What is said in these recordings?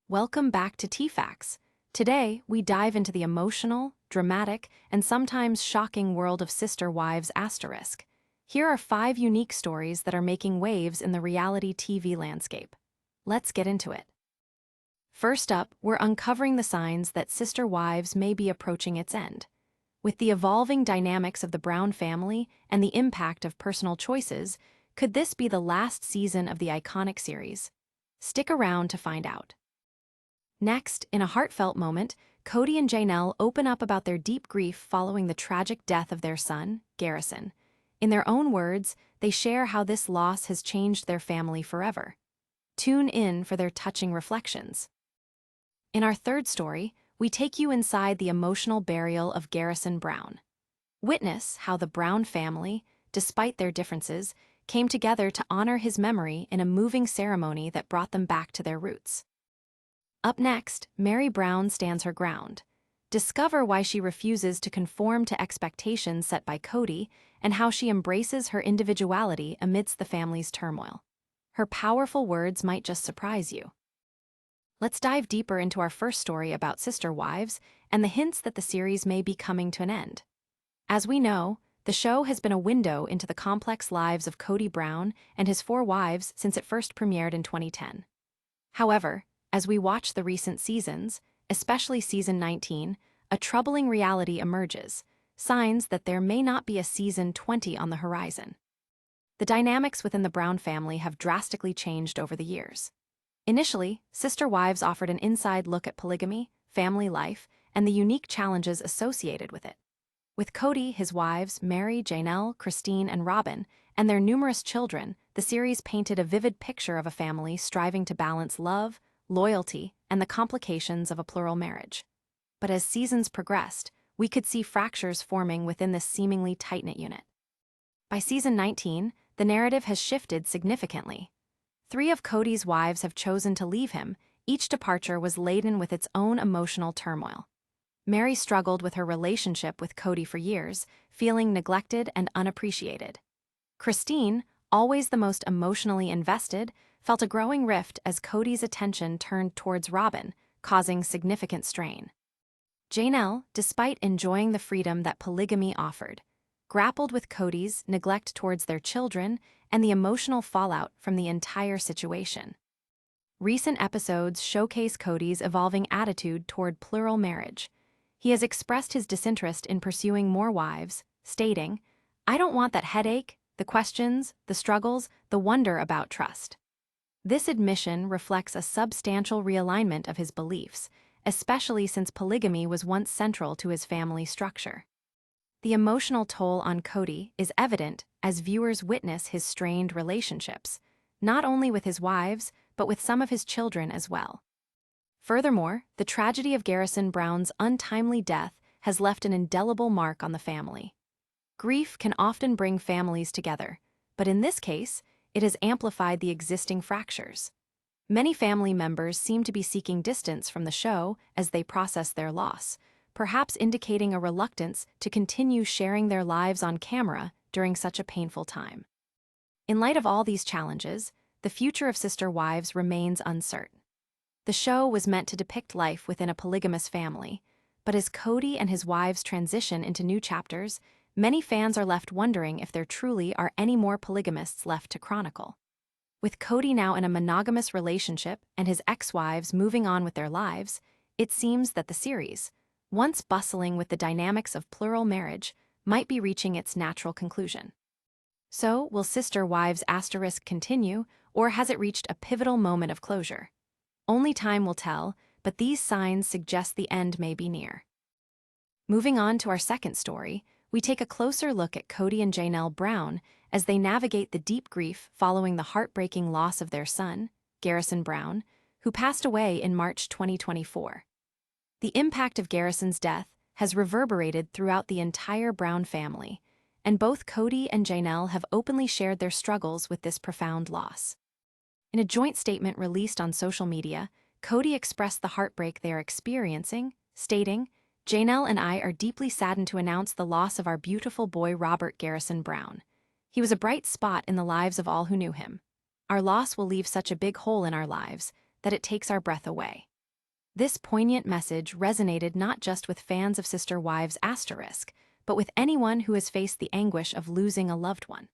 Welcome back to TFAX. Today, we dive into the emotional, dramatic, and sometimes shocking world of sister wives asterisk. Here are 5 unique stories that are making waves in the reality TV landscape. Let's get into it. First up, we're uncovering the signs that Sister Wives may be approaching its end. With the evolving dynamics of the Brown family and the impact of personal choices, could this be the last season of the iconic series? Stick around to find out. Next, in a heartfelt moment, Kody and Janelle open up about their deep grief following the tragic death of their son, Garrison. In their own words, they share how this loss has changed their family forever. Tune in for their touching reflections. In our third story, we take you inside the emotional burial of Garrison Brown. Witness how the Brown family, despite their differences, came together to honor his memory in a moving ceremony that brought them back to their roots. Up next, Meri Brown stands her ground. Discover why she refuses to conform to expectations set by Kody and how she embraces her individuality amidst the family's turmoil. Her powerful words might just surprise you. Let's dive deeper into our first story about sister wives and the hints that the series may be coming to an end. As we know, the show has been a window into the complex lives of Kody Brown and his 4 wives since it first premiered in 2010. However, as we watch the recent seasons, especially season 19, a troubling reality emerges, signs that there may not be a season 20 on the horizon. The dynamics within the Brown family have drastically changed over the years. Initially, Sister Wives offered an inside look at polygamy, family life, and the unique challenges associated with it. With Kody, his wives, Meri, Janelle, Christine, and Robyn, and their numerous children, the series painted a vivid picture of a family striving to balance love, loyalty, and the complications of a plural marriage. But as seasons progressed, we could see fractures forming within this seemingly tight-knit unit. By season 19, the narrative has shifted significantly. 3 of Kody's wives have chosen to leave him. Each departure was laden with its own emotional turmoil. Meri struggled with her relationship with Kody for years, feeling neglected and unappreciated. Christine, always the most emotionally invested, felt a growing rift as Kody's attention turned towards Robyn, causing significant strain. Janelle, despite enjoying the freedom that polygamy offered, grappled with Kody's neglect towards their children and the emotional fallout from the entire situation. Recent episodes showcase Kody's evolving attitude toward plural marriage. He has expressed his disinterest in pursuing more wives, stating, "I don't want that headache, the questions, the struggles, the wonder about trust." This admission reflects a substantial realignment of his beliefs, especially since polygamy was once central to his family structure. The emotional toll on Kody is evident as viewers witness his strained relationships, not only with his wives, but with some of his children as well. Furthermore, the tragedy of Garrison Brown's untimely death has left an indelible mark on the family. Grief can often bring families together, but in this case, it has amplified the existing fractures. Many family members seem to be seeking distance from the show as they process their loss, perhaps indicating a reluctance to continue sharing their lives on camera during such a painful time. In light of all these challenges, the future of Sister Wives remains uncertain. The show was meant to depict life within a polygamous family, but as Kody and his wives transition into new chapters, many fans are left wondering if there truly are any more polygamists left to chronicle. With Kody now in a monogamous relationship and his ex-wives moving on with their lives, it seems that the series, once bustling with the dynamics of plural marriage, might be reaching its natural conclusion. So, will Sister Wives asterisk continue, or has it reached a pivotal moment of closure? Only time will tell, but these signs suggest the end may be near. Moving on to our second story, we take a closer look at Kody and Janelle Brown as they navigate the deep grief following the heartbreaking loss of their son, Garrison Brown, who passed away in March 2024. The impact of Garrison's death has reverberated throughout the entire Brown family, and both Kody and Janelle have openly shared their struggles with this profound loss. In a joint statement released on social media, Kody expressed the heartbreak they are experiencing, stating, "Janelle and I are deeply saddened to announce the loss of our beautiful boy Robert Garrison Brown. He was a bright spot in the lives of all who knew him. Our loss will leave such a big hole in our lives that it takes our breath away." This poignant message resonated not just with fans of Sister Wives*, but with anyone who has faced the anguish of losing a loved one.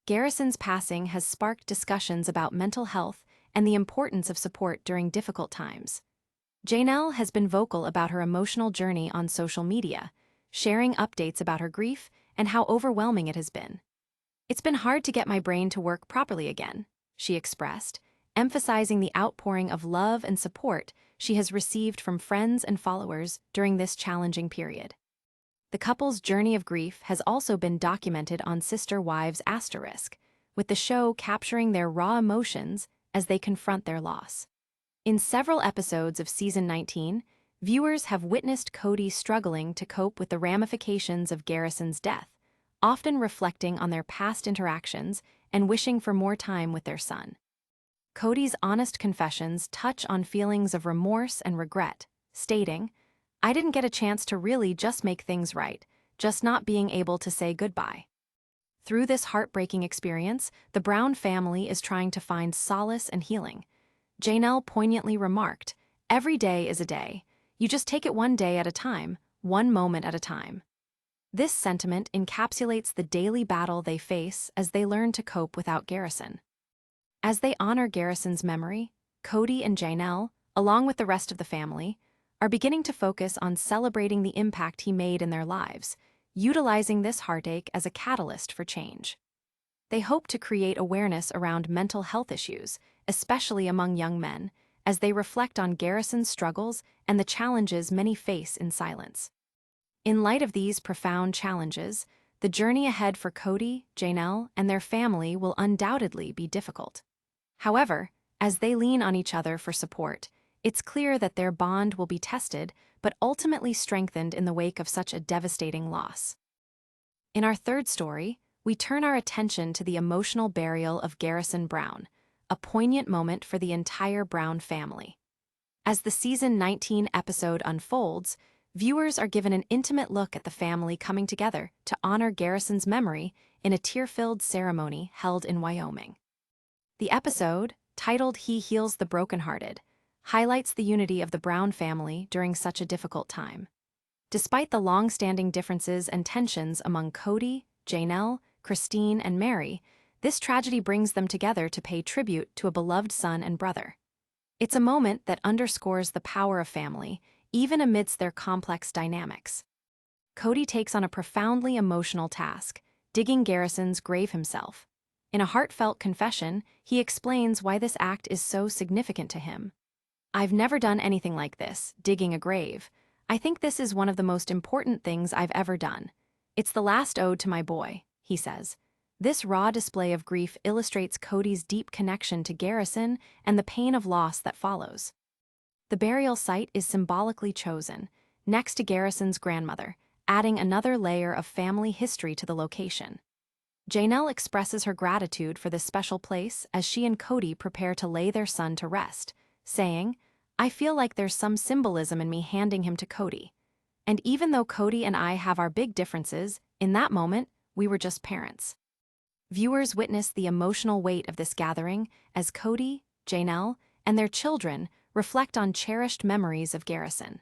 Garrison's passing has sparked discussions about mental health and the importance of support during difficult times. Janelle has been vocal about her emotional journey on social media, sharing updates about her grief and how overwhelming it has been. "It's been hard to get my brain to work properly again," she expressed, emphasizing the outpouring of love and support she has received from friends and followers during this challenging period. The couple's journey of grief has also been documented on Sister Wives*, with the show capturing their raw emotions as they confront their loss. In several episodes of Season 19, viewers have witnessed Kody struggling to cope with the ramifications of Garrison's death, often reflecting on their past interactions and wishing for more time with their son. Kody's honest confessions touch on feelings of remorse and regret, stating, "I didn't get a chance to really just make things right, just not being able to say goodbye." Through this heartbreaking experience, the Brown family is trying to find solace and healing. Janelle poignantly remarked, "Every day is a day. You just take it one day at a time, one moment at a time." This sentiment encapsulates the daily battle they face as they learn to cope without Garrison. As they honor Garrison's memory, Kody and Janelle, along with the rest of the family, are beginning to focus on celebrating the impact he made in their lives, utilizing this heartache as a catalyst for change. They hope to create awareness around mental health issues, especially among young men, as they reflect on Garrison's struggles and the challenges many face in silence. In light of these profound challenges, the journey ahead for Kody, Janelle, and their family will undoubtedly be difficult. However, as they lean on each other for support, it's clear that their bond will be tested but ultimately strengthened in the wake of such a devastating loss. In our third story, we turn our attention to the emotional burial of Garrison Brown, a poignant moment for the entire Brown family. As the Season 19 episode unfolds, viewers are given an intimate look at the family coming together to honor Garrison's memory in a tear-filled ceremony held in Wyoming. The episode, titled "He Heals the Brokenhearted," highlights the unity of the Brown family during such a difficult time. Despite the long-standing differences and tensions among Kody, Janelle, Christine, and Meri, this tragedy brings them together to pay tribute to a beloved son and brother. It's a moment that underscores the power of family, even amidst their complex dynamics. Kody takes on a profoundly emotional task, digging Garrison's grave himself. In a heartfelt confession, he explains why this act is so significant to him. "I've never done anything like this, digging a grave. I think this is one of the most important things I've ever done. It's the last ode to my boy," he says. This raw display of grief illustrates Kody's deep connection to Garrison and the pain of loss that follows. The burial site is symbolically chosen, next to Garrison's grandmother, adding another layer of family history to the location. Janelle expresses her gratitude for this special place as she and Kody prepare to lay their son to rest, saying, "I feel like there's some symbolism in me handing him to Kody. And even though Kody and I have our big differences, in that moment, we were just parents." Viewers witness the emotional weight of this gathering as Kody, Janelle, and their children reflect on cherished memories of Garrison.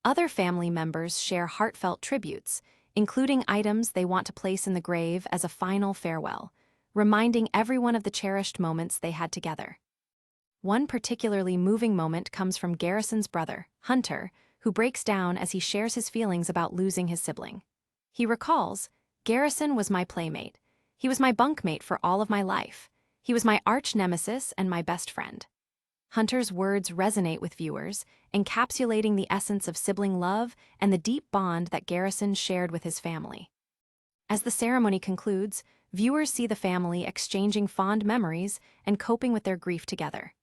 Other family members share heartfelt tributes, including items they want to place in the grave as a final farewell, reminding everyone of the cherished moments they had together. One particularly moving moment comes from Garrison's brother, Hunter, who breaks down as he shares his feelings about losing his sibling. He recalls, "Garrison was my playmate. He was my bunkmate for all of my life. He was my arch nemesis and my best friend." Hunter's words resonate with viewers, encapsulating the essence of sibling love and the deep bond that Garrison shared with his family. As the ceremony concludes, viewers see the family exchanging fond memories and coping with their grief together.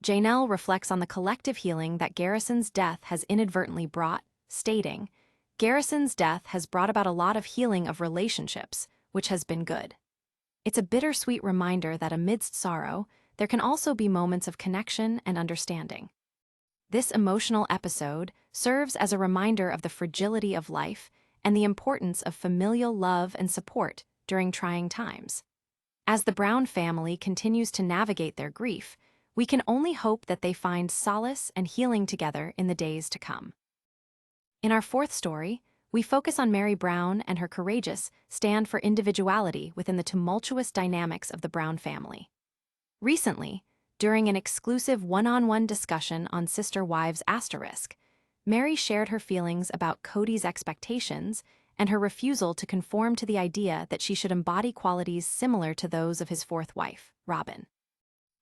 Janelle reflects on the collective healing that Garrison's death has inadvertently brought, stating, "Garrison's death has brought about a lot of healing of relationships, which has been good." It's a bittersweet reminder that amidst sorrow, there can also be moments of connection and understanding. This emotional episode serves as a reminder of the fragility of life and the importance of familial love and support during trying times. As the Brown family continues to navigate their grief, We can only hope that they find solace and healing together in the days to come. In our fourth story, we focus on Meri Brown and her courageous stand for individuality within the tumultuous dynamics of the Brown family. Recently, during an exclusive one-on-one discussion on Sister Wives Asterisk, Meri shared her feelings about Kody's expectations and her refusal to conform to the idea that she should embody qualities similar to those of his fourth wife, Robyn.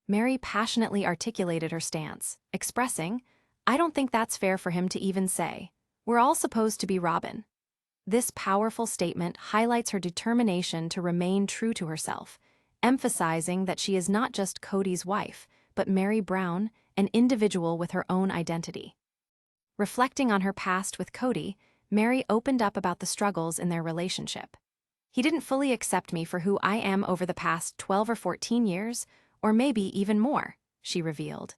Meri passionately articulated her stance, expressing, "I don't think that's fair for him to even say. We're all supposed to be Robyn." This powerful statement highlights her determination to remain true to herself, emphasizing that she is not just Kody's wife, but Meri Brown, an individual with her own identity. Reflecting on her past with Kody, Meri opened up about the struggles in their relationship. "He didn't fully accept me for who I am over the past 12 or 14 years, or maybe even more," she revealed.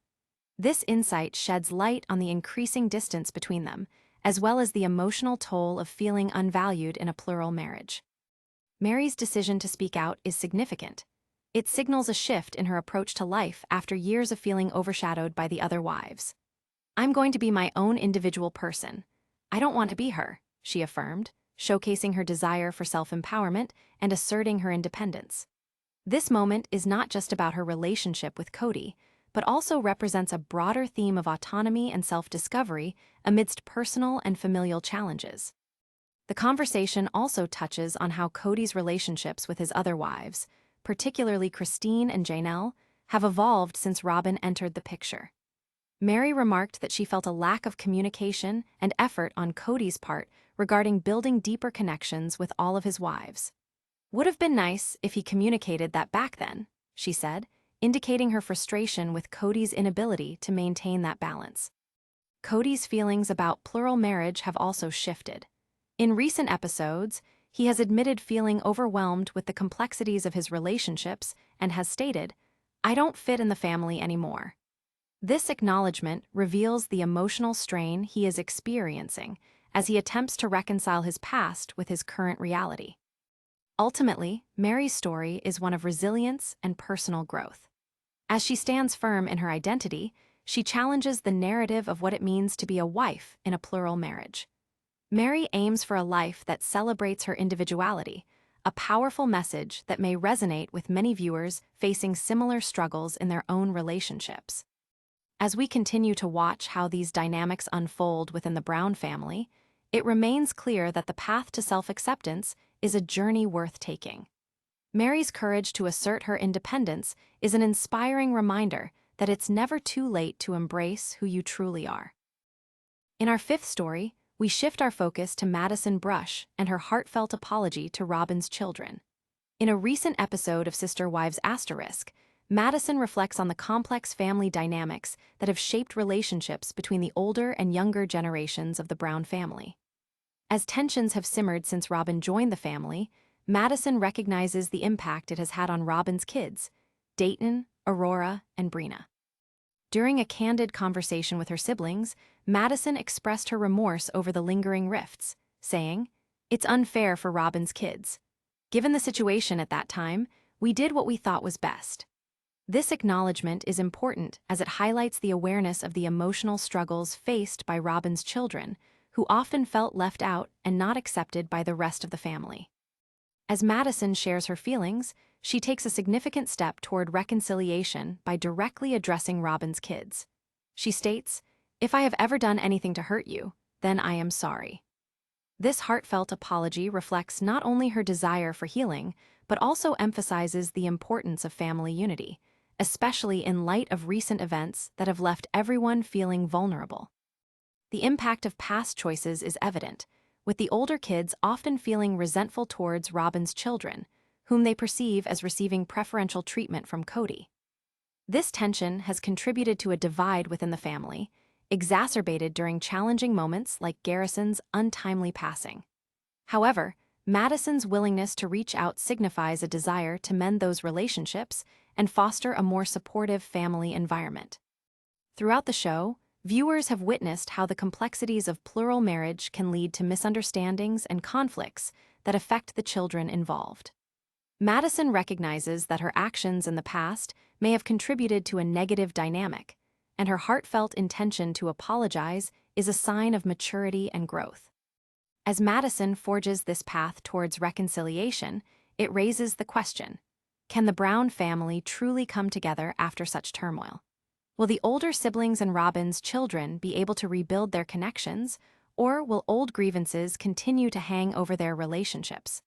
This insight sheds light on the increasing distance between them, as well as the emotional toll of feeling unvalued in a plural marriage. Meri's decision to speak out is significant. It signals a shift in her approach to life after years of feeling overshadowed by the other wives. "I'm going to be my own individual person. I don't want to be her," she affirmed, showcasing her desire for self-empowerment and asserting her independence. This moment is not just about her relationship with Kody, but also represents a broader theme of autonomy and self-discovery amidst personal and familial challenges. The conversation also touches on how Kody's relationships with his other wives, particularly Kody and Janelle, have evolved since Robyn entered the picture. Meri remarked that she felt a lack of communication and effort on Kody's part regarding building deeper connections with all of his wives. "Would have been nice if he communicated that back then," she said, indicating her frustration with Kody's inability to maintain that balance. Kody's feelings about plural marriage have also shifted. In recent episodes, he has admitted feeling overwhelmed with the complexities of his relationships and has stated, "I don't fit in the family anymore." This acknowledgement reveals the emotional strain he is experiencing as he attempts to reconcile his past with his current reality. Ultimately, Meri's story is one of resilience and personal growth. As she stands firm in her identity, she challenges the narrative of what it means to be a wife in a plural marriage. Meri aims for a life that celebrates her individuality, a powerful message that may resonate with many viewers facing similar struggles in their own relationships. As we continue to watch how these dynamics unfold within the Brown family, it remains clear that the path to self-acceptance is a journey worth taking. Meri's courage to assert her independence is an inspiring reminder that it's never too late to embrace who you truly are. In our fifth story, we shift our focus to Madison Brush and her heartfelt apology to Robyn's children. In a recent episode of Sister Wives Asterisk, Madison reflects on the complex family dynamics that have shaped relationships between the older and younger generations of the Brown family. As tensions have simmered since Robyn joined the family, Madison recognizes the impact it has had on Robyn's kids, Dayton, Aurora, and Brina. During a candid conversation with her siblings, Madison expressed her remorse over the lingering rifts, saying, "It's unfair for Robyn's kids. Given the situation at that time, we did what we thought was best." This acknowledgement is important as it highlights the awareness of the emotional struggles faced by Robyn's children, who often felt left out and not accepted by the rest of the family. As Madison shares her feelings, she takes a significant step toward reconciliation by directly addressing Robyn's kids. She states, "If I have ever done anything to hurt you, then I am sorry." This heartfelt apology reflects not only her desire for healing, but also emphasizes the importance of family unity, especially in light of recent events that have left everyone feeling vulnerable. The impact of past choices is evident, with the older kids often feeling resentful towards Robyn's children, whom they perceive as receiving preferential treatment from Kody. This tension has contributed to a divide within the family, exacerbated during challenging moments like Garrison's untimely passing. However, Madison's willingness to reach out signifies a desire to mend those relationships and foster a more supportive family environment. Throughout the show, viewers have witnessed how the complexities of plural marriage can lead to misunderstandings and conflicts that affect the children involved. Madison recognizes that her actions in the past may have contributed to a negative dynamic, and her heartfelt intention to apologize is a sign of maturity and growth. As Madison forges this path towards reconciliation, it raises the question: can the Brown family truly come together after such turmoil? Will the older siblings and Robyn's children be able to rebuild their connections, or will old grievances continue to hang over their relationships?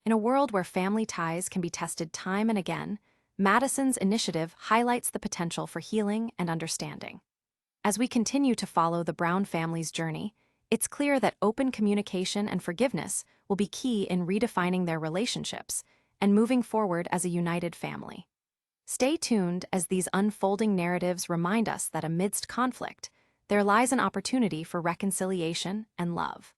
In a world where family ties can be tested time and again, Madison's initiative highlights the potential for healing and understanding. As we continue to follow the Brown family's journey, it's clear that open communication and forgiveness will be key in redefining their relationships and moving forward as a united family. Stay tuned as these unfolding narratives remind us that amidst conflict, there lies an opportunity for reconciliation and love.